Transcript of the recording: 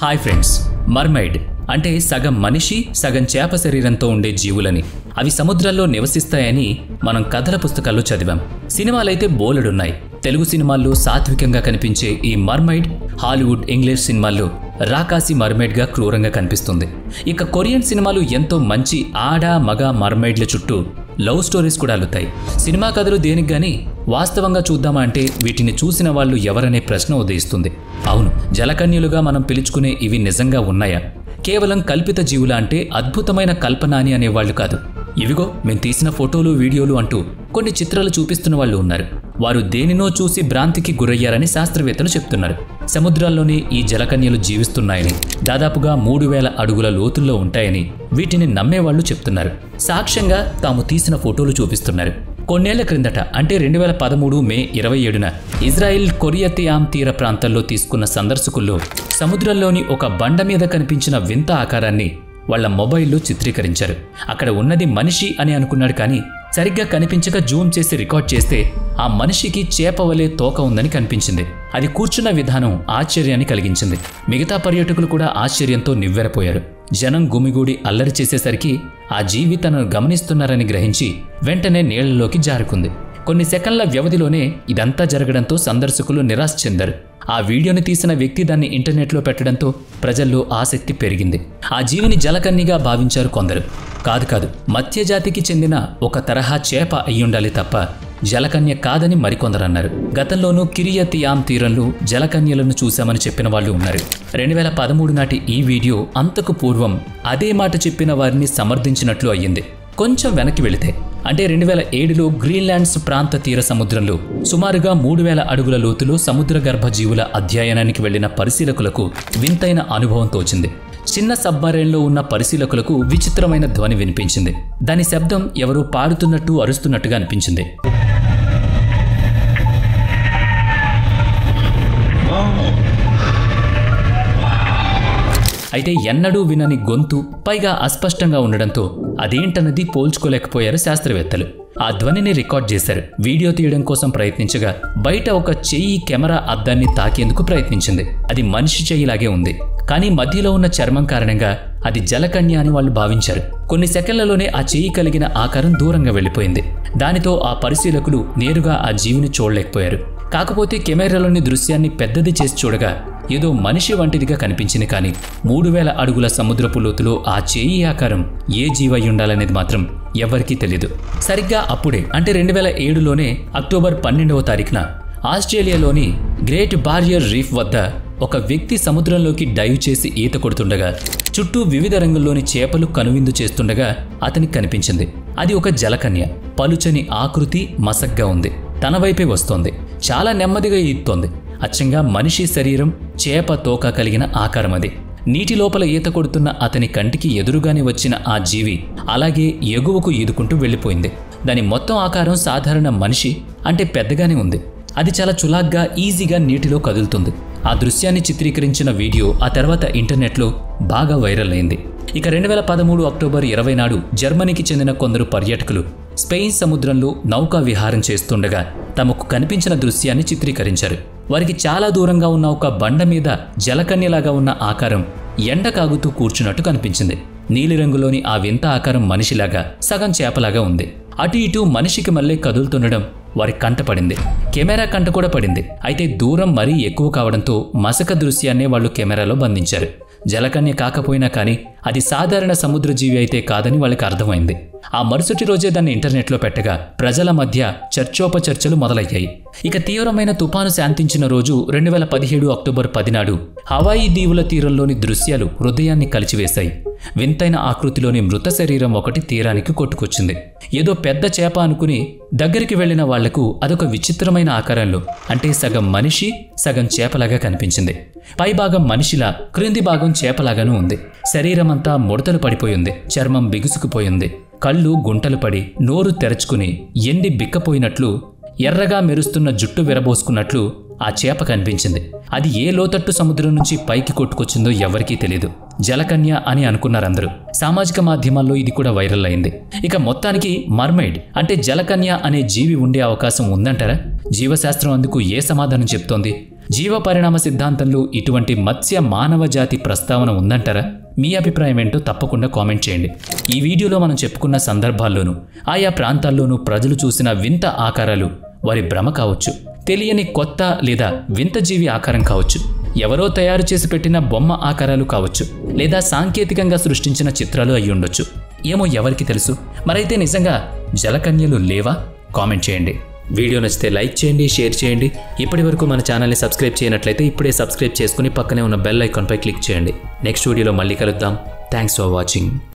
Hi friends, mermaid అంటే సగం మనిషి సగం చేప శరీరంతో ఉండే జీవులని. అవి సముద్రాల్లో నివసిస్తాయని మనం కథల పుస్తకాల్లో చదివాం. సినిమాలైతే బోలెడున్నాయి. తెలుగు సినిమాల్లో సాత్వికంగా కనిపించే ఈ మర్మైడ్ హాలీవుడ్, ఇంగ్లీష్ సినిమాల్లో రాకాసి మర్మైడ్గా క్రూరంగా కనిపిస్తుంది. ఇక కొరియన్ సినిమాలు ఎంతో మంచి ఆడ మగ మర్మైడ్ల చుట్టూ లవ్ స్టోరీస్ కూడా అల్లుతాయి. సినిమా కథలు దేనికి గానీ వాస్తవంగా చూద్దామా అంటే వీటిని చూసిన వాళ్ళు ఎవరనే ప్రశ్న ఉదయిస్తుంది. అవును, జలకన్యలుగా మనం పిలుచుకునే ఇవి నిజంగా ఉన్నాయా? కేవలం కల్పిత జీవుల అంటే అద్భుతమైన కల్పన అని అనేవాళ్లు కాదు. ఇవిగో మేము తీసిన ఫోటోలు, వీడియోలు అంటూ కొన్ని చిత్రాలు చూపిస్తున్న వాళ్ళు ఉన్నారు. వారు దేనినో చూసి భ్రాంతికి గురయ్యారని శాస్త్రవేత్తలు చెప్తున్నారు. సముద్రాల్లోనే ఈ జలకన్యలు జీవిస్తున్నాయని, దాదాపుగా 3000 అడుగుల లోతుల్లో ఉంటాయని వీటిని నమ్మేవాళ్లు చెప్తున్నారు. సాక్ష్యంగా తాము తీసిన ఫోటోలు చూపిస్తున్నారు. కొన్నేళ్ల క్రిందట అంటే 2013 మే 27న ఇజ్రాయిల్ కొరియతియామ్ తీర ప్రాంతాల్లో తీసుకున్న సందర్శకుల్లో సముద్రంలోని ఒక బండ మీద కనిపించిన వింత ఆకారాన్ని వాళ్ల మొబైల్లో చిత్రీకరించారు. అక్కడ ఉన్నది మనిషి అని అనుకున్నాడు, కానీ సరిగ్గా కనిపించక జూమ్ చేసి రికార్డ్ చేస్తే ఆ మనిషికి చేప వలె తోక ఉందని కనిపించింది. అది కూర్చున్న విధానం ఆశ్చర్యాన్ని కలిగించింది. మిగతా పర్యాటకులు కూడా ఆశ్చర్యంతో నివ్వెరపోయారు. జనం గుమిగూడి అల్లరి చేసేసరికి ఆ జీవి తనను గమనిస్తున్నారని గ్రహించి వెంటనే నీళ్లలోకి జారుకుంది. కొన్ని సెకన్ల వ్యవధిలోనే ఇదంతా జరగడంతో సందర్శకులు నిరాశ చెందారు. ఆ వీడియోని తీసిన వ్యక్తి దాన్ని ఇంటర్నెట్లో పెట్టడంతో ప్రజల్లో ఆసక్తి పెరిగింది. ఆ జీవిని జలకన్యగా భావించారు కొందరు. కాదు, మత్స్యజాతికి చెందిన ఒక తరహా చేప అయ్యుండాలి తప్ప జలకన్య కాదని మరికొందరన్నారు. గతంలోనూ కిరియతియామ్ తీరంలో జలకన్యలను చూశామని చెప్పిన వాళ్ళు ఉన్నారు. 2013 నాటి ఈ వీడియో అంతకు పూర్వం అదే మాట చెప్పిన వారిని సమర్థించినట్లు అయ్యింది. కొంచెం వెనక్కి వెళితే అంటే 2007లో గ్రీన్లాండ్స్ ప్రాంత తీర సముద్రంలో సుమారుగా 3000 అడుగుల లోతులో సముద్ర గర్భ జీవుల అధ్యయనానికి వెళ్లిన పరిశీలకులకు వింతైన అనుభవం తోచింది. చిన్న సబ్మరైన్లో ఉన్న పరిశీలకులకు విచిత్రమైన ధ్వని వినిపించింది. దాని శబ్దం ఎవరో పాడుతున్నట్టు, అరుస్తున్నట్టుగా అనిపించింది. అయితే ఎన్నడూ వినని గొంతు, పైగా అస్పష్టంగా ఉండడంతో అదేంటన్నది పోల్చుకోలేకపోయారు శాస్త్రవేత్తలు. ఆ ధ్వనిని రికార్డ్ చేశారు. వీడియో తీయడం కోసం ప్రయత్నించగా బయట ఒక చెయ్యి కెమెరా అద్దాన్ని తాకేందుకు ప్రయత్నించింది. అది మనిషి చెయ్యిలాగే ఉంది, కానీ మధ్యలో ఉన్న చర్మం కారణంగా అది జలకన్య అని వాళ్ళు భావించారు. కొన్ని సెకన్లలోనే ఆ చెయ్యి కలిగిన ఆకారం దూరంగా వెళ్లిపోయింది. దానితో ఆ పరిశీలకులు నేరుగా ఆ జీవిని చూడలేకపోయారు. కాకపోతే కెమెరాలోని దృశ్యాన్ని పెద్దది చేసి చూడగా ఏదో మనిషి వంటిదిగా కనిపించింది. కానీ 3000 అడుగుల సముద్రపు లోతులో ఆ చేయి ఆకారం ఏ జీవై ఉండాలనేది మాత్రం ఎవరికీ తెలియదు. సరిగ్గా అప్పుడే అంటే 2007లోనే అక్టోబర్ 12వ తారీఖున ఆస్ట్రేలియాలోని గ్రేట్ బారియర్ రీఫ్ వద్ద ఒక వ్యక్తి సముద్రంలోకి డైవ్ చేసి ఈత కొడుతుండగా చుట్టూ వివిధ రంగుల్లోని చేపలు కనువిందు చేస్తుండగా అతనికి కనిపించింది. అది ఒక జలకన్య. పలుచని ఆకృతి, మసగ్గా ఉంది. తన వైపే వస్తోంది. చాలా నెమ్మదిగా ఈదుతోంది. అచ్చంగా మనిషి శరీరం, చేప తోక కలిగిన ఆకారం అది. నీటి లోపల ఈత కొడుతున్న అతని కంటికి ఎదురుగానే వచ్చిన ఆ జీవి అలాగే ఎగువకు ఈదుకుంటూ వెళ్లిపోయింది. దాని మొత్తం ఆకారం సాధారణ మనిషి అంటే పెద్దగానే ఉంది. అది చాలా చులాగ్గా, ఈజీగా నీటిలో కదులుతుంది. ఆ దృశ్యాన్ని చిత్రీకరించిన వీడియో ఆ తర్వాత ఇంటర్నెట్లో బాగా వైరల్ అయింది. ఇక 2013 అక్టోబర్ 20 నాడు జర్మనీకి చెందిన కొందరు పర్యాటకులు స్పెయిన్ సముద్రంలో నౌకా విహారం చేస్తుండగా తమకు కనిపించిన దృశ్యాన్ని చిత్రీకరించారు. వారికి చాలా దూరంగా ఉన్న ఒక బండ మీద జలకన్యలాగా ఉన్న ఆకారం ఎండ కాగుతూ కూర్చున్నట్టు కనిపించింది. నీలిరంగులోని ఆ వింత ఆకారం మనిషిలాగా, సగం చేపలాగా ఉంది. అటు ఇటు మనిషికి మళ్ళీ కదులుతుండడం వారి కంట పడింది. కెమెరా కంట కూడా పడింది. అయితే దూరం మరీ ఎక్కువ కావడంతో మసక దృశ్యాన్నే వాళ్ళు కెమెరాలో బంధించారు. జలకన్య కాకపోయినా కానీ అది సాధారణ సముద్ర జీవి అయితే కాదని వాళ్ళకి అర్థమైంది. ఆ మరుసటి రోజే దాన్ని ఇంటర్నెట్లో పెట్టగా ప్రజల మధ్య చర్చోపచర్చలు మొదలయ్యాయి. ఇక తీవ్రమైన తుపాను శాంతించిన రోజు 2017 అక్టోబర్ 10 నాడు హవాయి దీవుల తీరంలోని దృశ్యాలు హృదయాన్ని కలిచివేశాయి. వింతైన ఆకృతిలోని మృత శరీరం ఒకటి తీరానికి కొట్టుకొచ్చింది. ఏదో పెద్ద చేప అనుకుని దగ్గరికి వెళ్లిన వాళ్లకు అదొక విచిత్రమైన ఆకారంలో అంటే సగం మనిషి సగం చేపలాగా కనిపించింది. పై భాగం మనిషిలా, క్రింది భాగం చేపలాగానూ ఉంది. శరీరమంతా ముడతలు పడిపోయింది. చర్మం బిగుసుకుపోయింది. కళ్ళు గుంటలు పడి, నోరు తెరచుకుని ఎండి బిక్కపోయినట్లు, ఎర్రగా మెరుస్తున్న జుట్టు విరబోసుకున్నట్లు ఆ చేప కనిపించింది. అది ఏ లోతట్టు సముద్రం నుంచి పైకి కొట్టుకొచ్చిందో ఎవరికీ తెలియదు. జలకన్య అని అనుకున్నారందరూ. సామాజిక మాధ్యమాల్లో ఇది కూడా వైరల్ అయింది. ఇక మొత్తానికి మర్మైడ్ అంటే జలకన్య అనే జీవి ఉండే అవకాశం ఉందంటారా? జీవశాస్త్రం అందుకు ఏ సమాధానం చెప్తోంది? జీవ పరిణామ సిద్ధాంతంలో ఇటువంటి మత్స్య మానవ జాతి ప్రస్తావన ఉందంటారా? మీ అభిప్రాయం ఏంటో తప్పకుండా కామెంట్ చేయండి. ఈ వీడియోలో మనం చెప్పుకున్న సందర్భాల్లోనూ ఆయా ప్రాంతాల్లోనూ ప్రజలు చూసిన వింత ఆకారాలు వారి భ్రమ కావచ్చు, తెలియని కొత్త లేదా వింత జీవి ఆకారం కావచ్చు, ఎవరో తయారు చేసి పెట్టిన బొమ్మ ఆకారాలు కావచ్చు, లేదా సాంకేతికంగా సృష్టించిన చిత్రాలు అయి ఉండొచ్చు. ఏమో ఎవరికి తెలుసు. మరైతే నిజంగా జలకన్యలు లేవా? కామెంట్ చేయండి. వీడియో నచ్చితే లైక్ చేయండి, షేర్ చేయండి. ఇప్పటి వరకు మన ఛానల్ని సబ్స్క్రైబ్ చేయనట్లయితే ఇప్పుడే సబ్స్క్రైబ్ చేసుకుని పక్కనే ఉన్న బెల్ ఐకాన్పై క్లిక్ చేయండి. నెక్స్ట్ వీడియోలో మళ్ళీ కలుద్దాం. Thanks for watching.